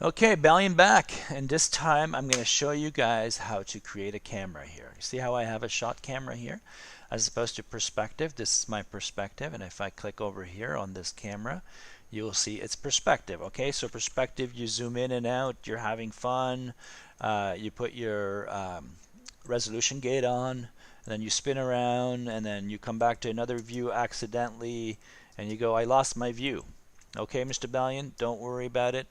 Okay, bellying back, and this time I'm going to show you guys how to create a camera here. You see how I have a shot camera here as opposed to perspective? This is my perspective, and if I click over here on this camera, you'll see it's perspective. Okay, so perspective, you zoom in and out, you're having fun, you put your resolution gate on, and then you spin around, and then you come back to another view accidentally, and you go, I lost my view. Okay, Mr. Bellion, don't worry about it.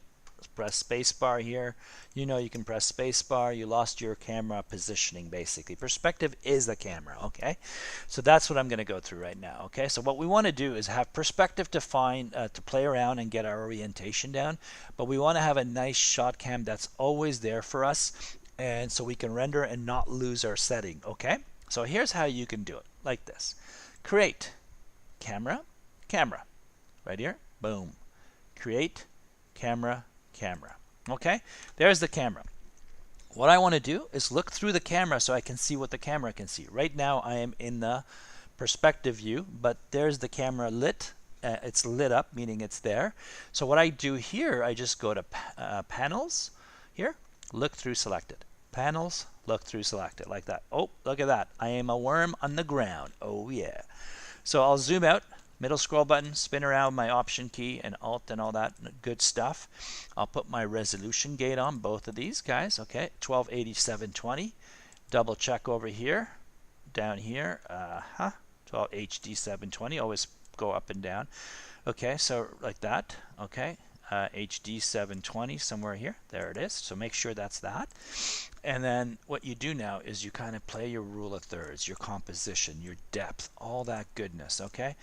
Press spacebar here. You know you can press spacebar. You lost your camera positioning basically. Perspective is the camera, okay? So that's what I'm going to go through right now, okay? So what we want to do is have perspective to find, to play around and get our orientation down, but we want to have a nice shot cam that's always there for us, and so we can render and not lose our setting, okay? So here's how you can do it, like this. Create, camera, camera. Right here, boom. Create, camera, camera. Okay, there's the camera. What I want to do is look through the camera so I can see what the camera can see. Right now I am in the perspective view, but there's the camera lit. It's lit up, meaning it's there. So what I do here, I just go to panels here, look through selected. Panels, look through selected, like that. Oh, look at that. I am a worm on the ground. Oh yeah. So I'll zoom out. Middle scroll button, spin around my option key and alt and all that good stuff. I'll put my resolution gate on both of these guys. Okay, 1280-720. Double check over here, down here. 12 HD 720. Always go up and down. Okay, so like that. Okay, HD 720 somewhere here. There it is. So make sure that's that. And then what you do now is you kind of play your rule of thirds, your composition, your depth, all that goodness. Okay.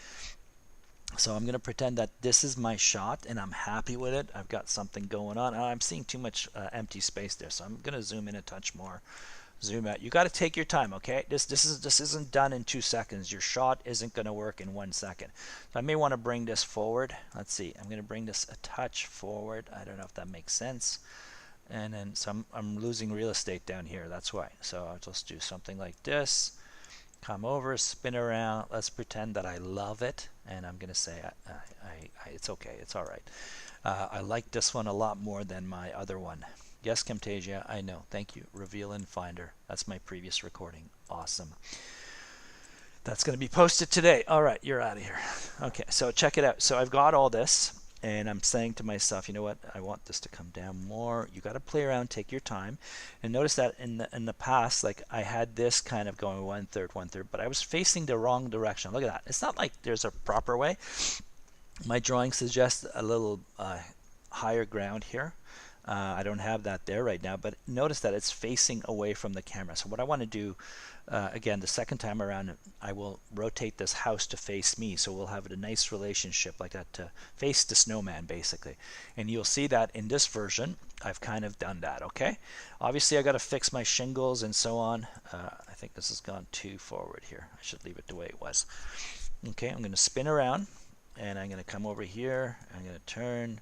So I'm going to pretend that this is my shot and I'm happy with it. I've got something going on. I'm seeing too much empty space there, so I'm going to zoom in a touch more. Zoom out. You got to take your time, okay? This isn't done in 2 seconds. Your shot isn't going to work in 1 second. So I may want to bring this forward. Let's see. I'm going to bring this a touch forward. I don't know if that makes sense. And then I'm losing real estate down here. That's why. So I'll just do something like this. Come over, spin around. Let's pretend that I love it, and I'm going to say it's okay. It's all right. I like this one a lot more than my other one. Yes, Camtasia, I know. Thank you. Reveal in Finder. That's my previous recording. Awesome. That's going to be posted today. All right, you're out of here. Okay, so check it out. So I've got all this, and I'm saying to myself, you know what? I want this to come down more. You got to play around, take your time, and notice that in the past, like I had this kind of going 1/3, but I was facing the wrong direction. Look at that. It's not like there's a proper way. My drawing suggests a little higher ground here. I don't have that there right now, but notice that it's facing away from the camera. So what I want to do, again, the second time around, I will rotate this house to face me. So we'll have a nice relationship like that to face the snowman, basically. And you'll see that in this version, I've kind of done that, okay? Obviously, I got to fix my shingles and so on. I think this has gone too forward here. I should leave it the way it was. Okay, I'm going to spin around, and I'm going to come over here. I'm going to turn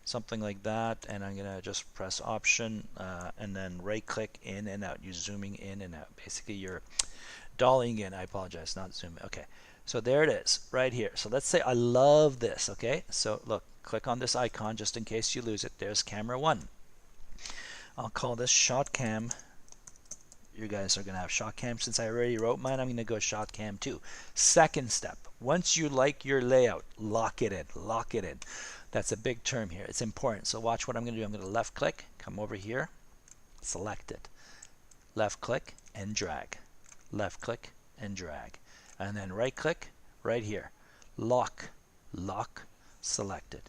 something like that, and I'm gonna just press option and then right click in and out. You're zooming in and out. Basically you're dollying in. I apologize, not zooming. Okay, so there it is right here. So let's say I love this. Okay, so look, click on this icon just in case you lose it. There's camera 1. I'll call this shot cam. You guys are gonna have shot cam. Since I already wrote mine, I'm gonna go shot cam 2. Second step, once you like your layout, lock it in. Lock it in. That's a big term here. It's important. So watch what I'm going to do. I'm going to left click, come over here, select it. Left click and drag. Left click and drag. And then right click right here. Lock. Lock selected.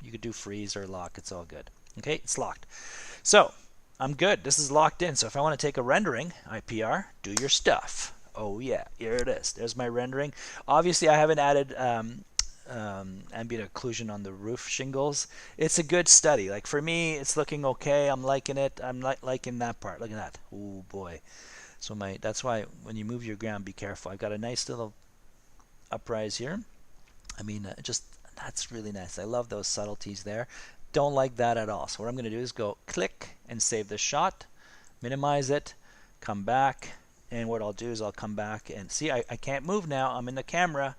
You could do freeze or lock. It's all good. Okay, it's locked. So I'm good. This is locked in. So if I want to take a rendering, IPR, do your stuff. Oh yeah, here it is. There's my rendering. Obviously I haven't added ambient occlusion on the roof shingles. It's a good study. Like for me, it's looking okay. I'm liking it. I'm liking that part. Look at that. Oh boy. So that's why when you move your ground, be careful. I've got a nice little uprise here. I mean, just that's really nice. I love those subtleties there. Don't like that at all. So what I'm going to do is go click and save the shot, minimize it, come back, and what I'll do is I'll come back and see I can't move now. I'm in the camera.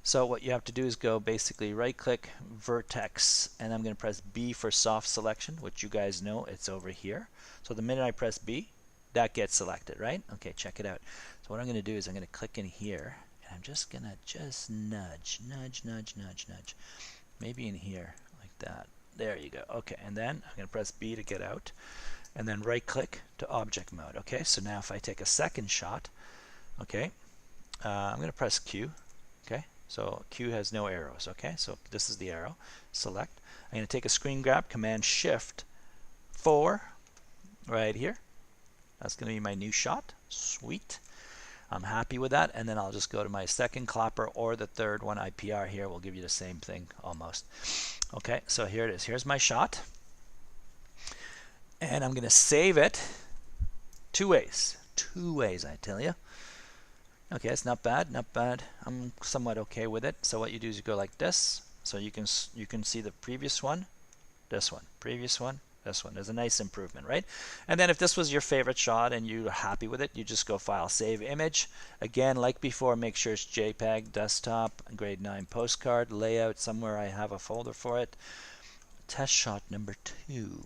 So what you have to do is go basically right click vertex, and I'm going to press B for soft selection, which you guys know it's over here. So the minute I press B, that gets selected, right? Okay, check it out. So what I'm going to do is I'm going to click in here, and I'm just going to nudge, maybe in here like that. There you go. Okay, and then I'm going to press B to get out, and then right click to object mode. Okay, so now if I take a second shot, okay, I'm going to press Q. Okay, so Q has no arrows. Okay, so this is the arrow. Select. I'm going to take a screen grab, Command Shift 4 right here. That's going to be my new shot. Sweet. I'm happy with that, and then I'll just go to my second clapper, or the third one. IPR here will give you the same thing almost. Okay, so here it is. Here's my shot, and I'm going to save it two ways. Two ways, I tell you. Okay, it's not bad, not bad. I'm somewhat okay with it. So what you do is you go like this, so you can see the previous one, this one, previous one, this one. There's a nice improvement, right? And then if this was your favorite shot and you're happy with it, you just go File, Save Image. Again, like before, make sure it's JPEG, desktop, grade 9 postcard, layout, somewhere I have a folder for it. Test shot number 2.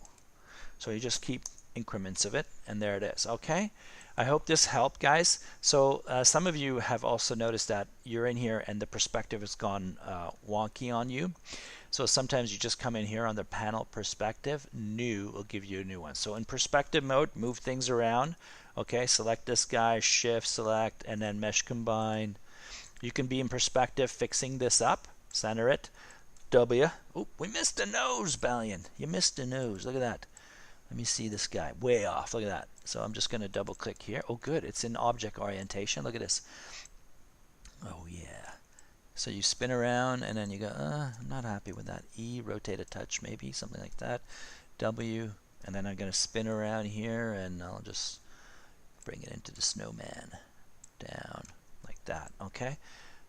So you just keep increments of it, and there it is. Okay, I hope this helped, guys. So some of you have also noticed that you're in here and the perspective has gone wonky on you. So sometimes you just come in here on the panel perspective, new will give you a new one. So in perspective mode, move things around. Okay, select this guy, shift, select, and then mesh combine. You can be in perspective, fixing this up, center it, W. Oh, we missed a nose, Balian. You missed a nose, look at that. Let me see this guy, way off, look at that. So I'm just gonna double click here. Oh good, it's in object orientation, look at this. Oh yeah. So you spin around and then you go, I'm not happy with that. E, rotate a touch maybe, something like that. W, and then I'm going to spin around here and I'll just bring it into the snowman. Down, like that, okay?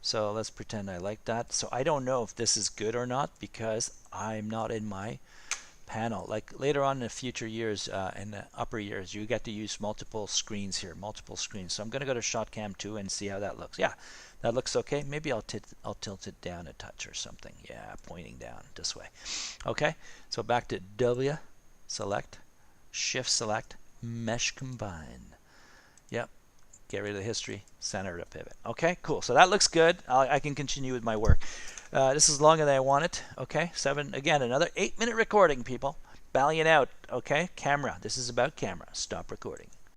So let's pretend I like that. So I don't know if this is good or not because I'm not in my panel. Like later on in the future years, in the upper years, you get to use multiple screens here, multiple screens. So I'm going to go to ShotCam 2 and see how that looks. Yeah, that looks okay. Maybe I'll tilt it down a touch or something. Yeah, pointing down this way. Okay, so back to W, select, shift select, mesh combine. Yep, get rid of the history, center to pivot. Okay, cool. So that looks good. I can continue with my work. This is longer than I want it. Okay, again, another 8-minute recording, people. Balian out. Okay, camera. This is about camera. Stop recording.